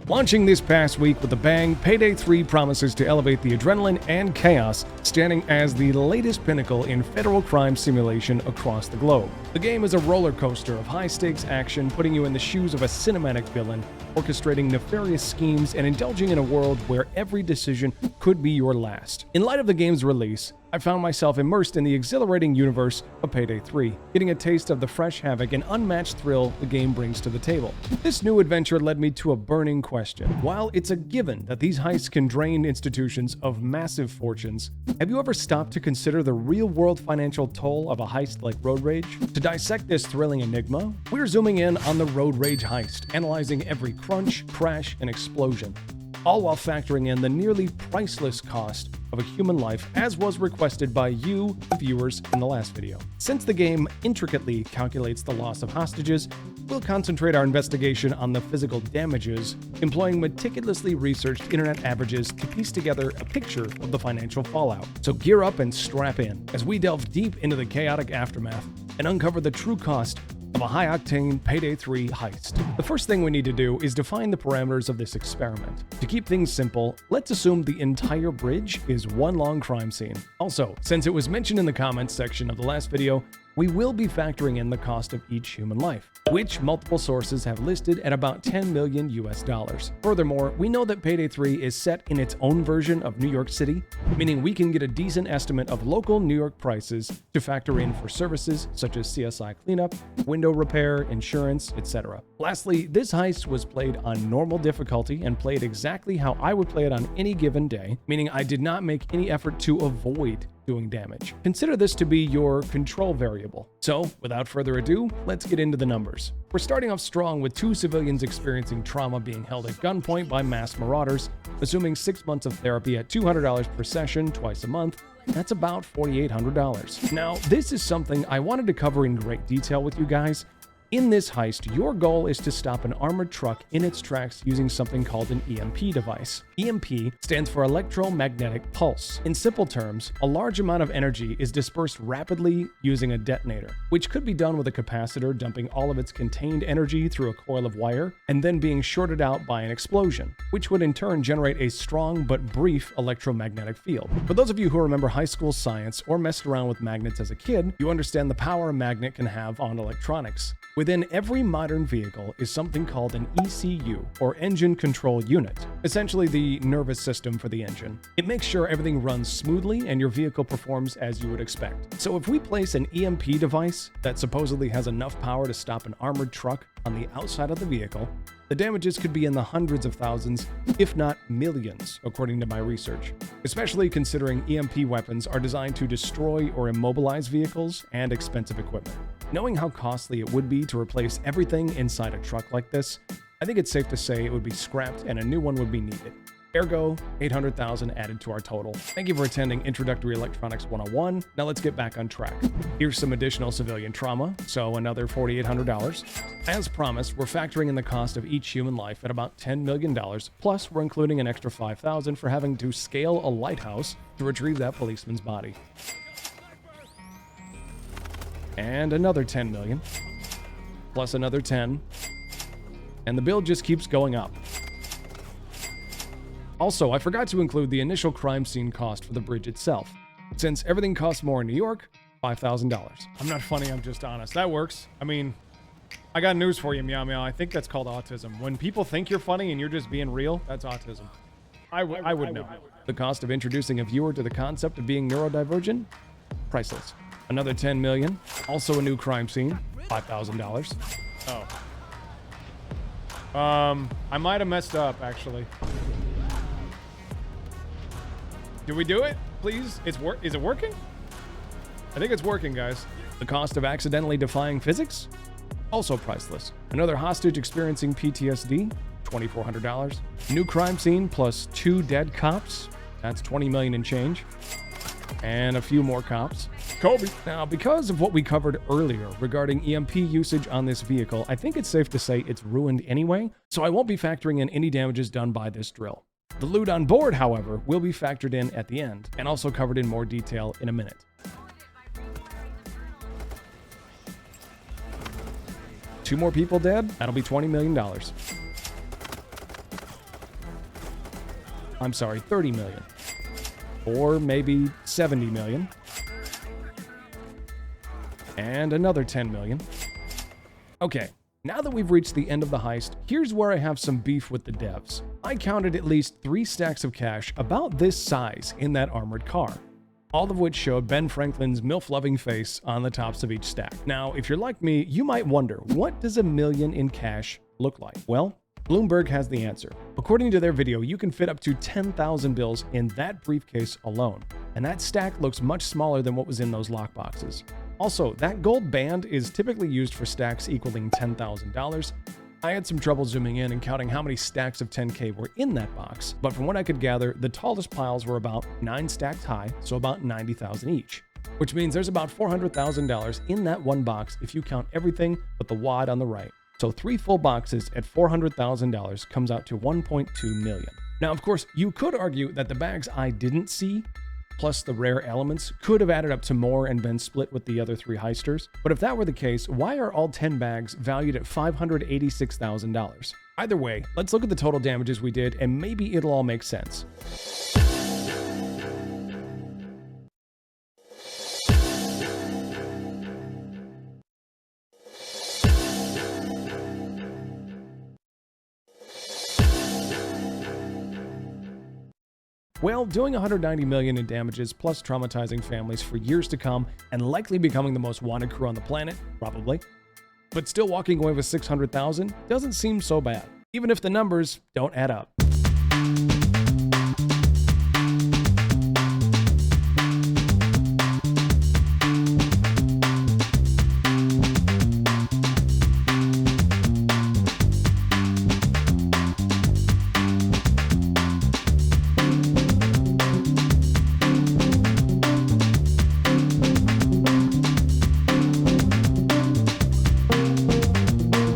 Launching this past week with a bang, Payday 3 promises to elevate the adrenaline and chaos, standing as the latest pinnacle in federal crime simulation across the globe. The game is a roller coaster of high-stakes action, putting you in the shoes of a cinematic villain, orchestrating nefarious schemes and indulging in a world where every decision could be your last. In light of the game's release, I found myself immersed in the exhilarating universe of Payday 3, getting a taste of the fresh havoc and unmatched thrill the game brings to the table. This new adventure led me to a burning question. While it's a given that these heists can drain institutions of massive fortunes, have you ever stopped to consider the real-world financial toll of a heist like Road Rage? To dissect this thrilling enigma, we're zooming in on the Road Rage heist, analyzing every crunch, crash, and explosion, all while factoring in the nearly priceless cost of a human life, as was requested by you, the viewers, in the last video. Since the game intricately calculates the loss of hostages, we'll concentrate our investigation on the physical damages, employing meticulously researched internet averages to piece together a picture of the financial fallout. So gear up and strap in, as we delve deep into the chaotic aftermath and uncover the true cost of a high-octane Payday 3 heist. The first thing we need to do is define the parameters of this experiment. To keep things simple, let's assume the entire bridge is one long crime scene. Also, since it was mentioned in the comments section of the last video, we will be factoring in the cost of each human life, which multiple sources have listed at about $10 million US. Furthermore, we know that Payday 3 is set in its own version of New York City, meaning we can get a decent estimate of local New York prices to factor in for services such as CSI cleanup, window repair, insurance, etc. Lastly, this heist was played on normal difficulty and played exactly how I would play it on any given day, meaning I did not make any effort to avoid doing damage. Consider this to be your control variable. So, without further ado, let's get into the numbers. We're starting off strong with 2 civilians experiencing trauma being held at gunpoint by mass marauders, assuming 6 months of therapy at $200 per session twice a month. That's about $4,800. Now, this is something I wanted to cover in great detail with you guys. In this heist, your goal is to stop an armored truck in its tracks using something called an EMP device. EMP stands for electromagnetic pulse. In simple terms, a large amount of energy is dispersed rapidly using a detonator, which could be done with a capacitor dumping all of its contained energy through a coil of wire and then being shorted out by an explosion, which would in turn generate a strong but brief electromagnetic field. For those of you who remember high school science or messed around with magnets as a kid, you understand the power a magnet can have on electronics. Within every modern vehicle is something called an ECU, or Engine Control Unit, essentially the nervous system for the engine. It makes sure everything runs smoothly and your vehicle performs as you would expect. So if we place an EMP device that supposedly has enough power to stop an armored truck on the outside of the vehicle, the damages could be in the hundreds of thousands, if not millions, according to my research, especially considering EMP weapons are designed to destroy or immobilize vehicles and expensive equipment. Knowing how costly it would be to replace everything inside a truck like this, I think it's safe to say it would be scrapped and a new one would be needed. Ergo, $800,000 added to our total. Thank you for attending Introductory Electronics 101. Now let's get back on track. Here's some additional civilian trauma, so another $4,800. As promised, we're factoring in the cost of each human life at about $10 million, plus we're including an extra $5,000 for having to scale a lighthouse to retrieve that policeman's body. And another $10 million, plus another 10, and the bill just keeps going up. Also, I forgot to include the initial crime scene cost for the bridge itself. Since everything costs more in New York, $5,000. I'm not funny, I'm just honest. That works. I mean, I got news for you, Meow Meow. I think that's called autism. When people think you're funny and you're just being real, that's autism. I would know. The cost of introducing a viewer to the concept of being neurodivergent? Priceless. Another $10 million. Also a new crime scene. $5,000. Oh. I might have messed up, actually. Did we do it? Please? Is it working? I think it's working, guys. The cost of accidentally defying physics? Also priceless. Another hostage experiencing PTSD? $2,400. New crime scene plus 2 dead cops? That's $20 million and change. And a few more cops. Kobe. Now, because of what we covered earlier regarding EMP usage on this vehicle, I think it's safe to say it's ruined anyway, so I won't be factoring in any damages done by this drill. The loot on board, however, will be factored in at the end, and also covered in more detail in a minute. Two more people dead? That'll be $20 million. I'm sorry, 30 million. Or maybe 70 million. And another 10 million. Okay, now that we've reached the end of the heist, here's where I have some beef with the devs. I counted at least 3 stacks of cash about this size in that armored car, all of which showed Ben Franklin's MILF-loving face on the tops of each stack. Now, if you're like me, you might wonder, what does $1 million in cash look like? Well, Bloomberg has the answer. According to their video, you can fit up to 10,000 bills in that briefcase alone, and that stack looks much smaller than what was in those lockboxes. Also, that gold band is typically used for stacks equaling $10,000. I had some trouble zooming in and counting how many stacks of 10K were in that box, but from what I could gather, the tallest piles were about 9 stacks high, so about 90,000 each. Which means there's about $400,000 in that one box if you count everything but the wad on the right. So 3 full boxes at $400,000 comes out to $1.2 million. Now, of course, you could argue that the bags I didn't see, plus the rare elements, could have added up to more and been split with the other 3 heisters. But if that were the case, why are all 10 bags valued at $586,000? Either way, let's look at the total damages we did and maybe it'll all make sense. Well, doing $190 million in damages plus traumatizing families for years to come and likely becoming the most wanted crew on the planet, probably, but still walking away with $600,000 doesn't seem so bad, even if the numbers don't add up.